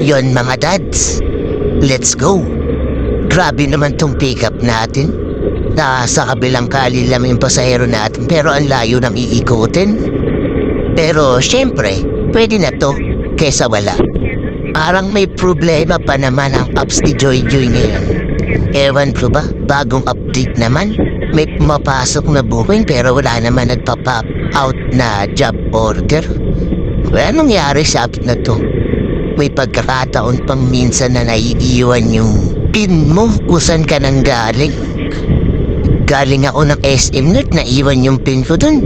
Yon mga dads, let's go. Grabe naman tong pick-up natin. Sa kabilang kali lang yung pasahero natin pero ang layo ng iikutin. Pero syempre, pwede na to kesa wala. Parang may problema pa naman ang apps ni Joy Joy ngayon. Ewan ko ba, bagong update naman. May pumapasok na booking pero wala naman nagpa-pop out na job order. Anong nangyari sa app na to? May pagkakataon pang minsan na naiiwan yung pin mo kung saan ka nang galing. Galing ako ng SM North, naiwan yung pin ko dun.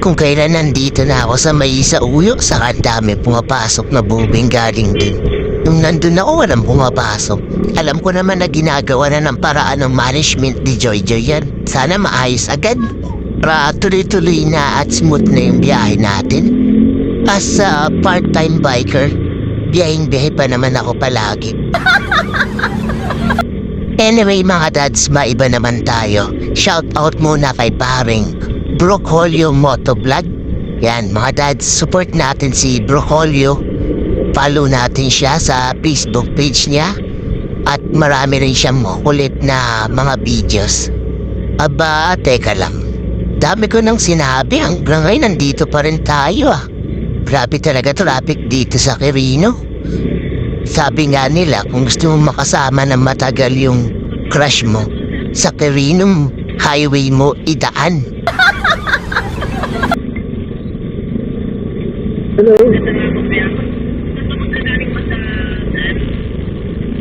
Kung kailan nandito na ako sa may sa uyo, saka dami pumapasok na booking galing dun. Nung nandun ako, walang pumapasok. Alam ko naman na ginagawa na ng paraan ng management ni Joy Joy yan. Sana maayos agad. Para tuloy-tuloy na at smooth na yung biyahe natin. As a part-time biker, biyahing-biyahe pa naman ako palagi. Anyway mga dads, maiba naman tayo. Shout out muna kay paring Brocolio Motovlog. Yan mga dads, support natin si Brocolio. Follow natin siya sa Facebook page niya. At marami rin siyang makulit na mga videos. Aba, teka lang. Dami ko nang sinabi, hanggang ngayon nandito pa rin tayo ah. Grabe talaga traffic dito sa Quirino. Sabi nga nila, kung gusto mo makasama na matagal yung crush mo, sa Quirino highway mo idaan. Hello?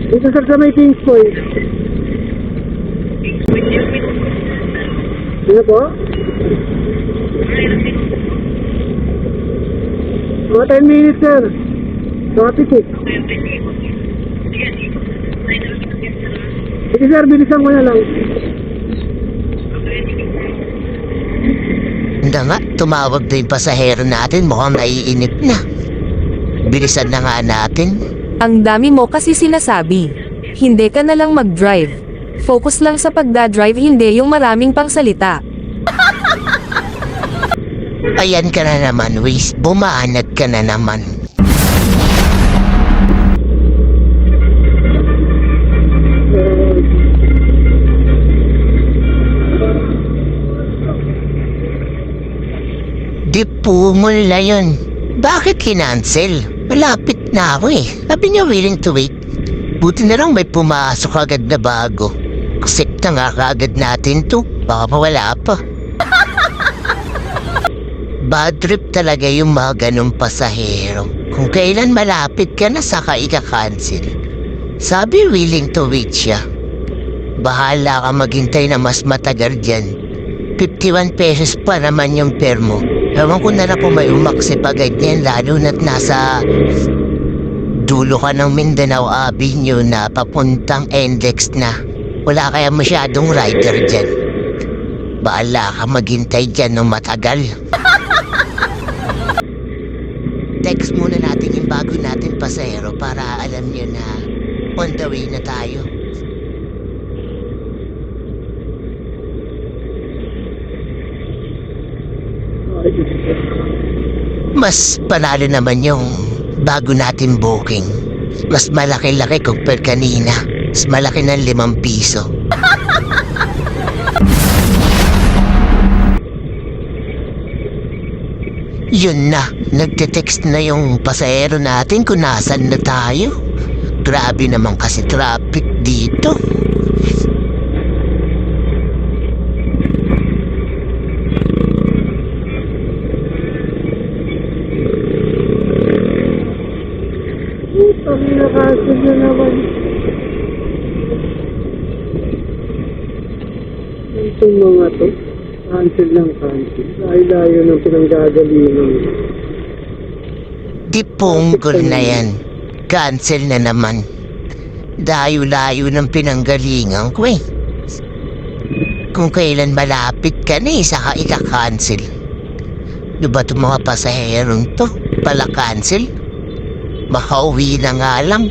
Dito sir sa may Kings Point. Ano po? Mga 10 minutes sir. Traffic eh. Sige sir, bilisan ko na lang. Handa nga, tumawag na yung pasahero natin, mukhang naiinip na. Bilisan na nga natin. Ang dami mo kasi sinasabi. Hindi ka na lang mag-drive. Focus lang sa pagdadrive, hindi yung maraming pangsalita. Ayan ka na naman, Wiz. Bumaanat ka na naman. Di pumol na yun. Bakit kinancel? Malapit na ako eh. Sabi niya willing to wait. Buti na lang may pumasok agad na bago. Accept na nga kaagad natin to. Baka wala pa. Bad trip talaga yung mga ganong pasahero. Kung kailan malapit ka na saka ika-cancel. Sabi willing to wait siya. Bahala ka maghintay na mas matagal dyan. 51 pesos pa naman yung fare mo. Ewan ko na lang kung may umaksip agad yan, lalo na't nasa dulo ka ng Mindanao Avenue na papuntang NLEX na. Wala kaya masyadong rider dyan. Bahala ka maghintay dyan ng matagal. Text muna natin yung bago natin pasahero para alam niyo na on the way na tayo. Mas panalo naman yung bago natin booking. Mas malaki-laki compare kanina. Mas malaki ng 5 piso. Yun na, nagte-text na yung pasahero natin kung nasan na tayo. Grabe naman kasi traffic dito. Ang nakasin na naman. Itong mga to, cancel ng cancel. Layo-layo ng pinanggagalingan. Di punggol na yan. Cancel na naman. Layo-layo ng pinanggalingan ko eh. Kung kailan malapit ka na saka ika-cancel. Di ba itong mga pasaherong to? Pala cancel? Makauwi na nga lang.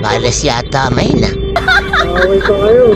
Malas yata may na. Away pa kayo.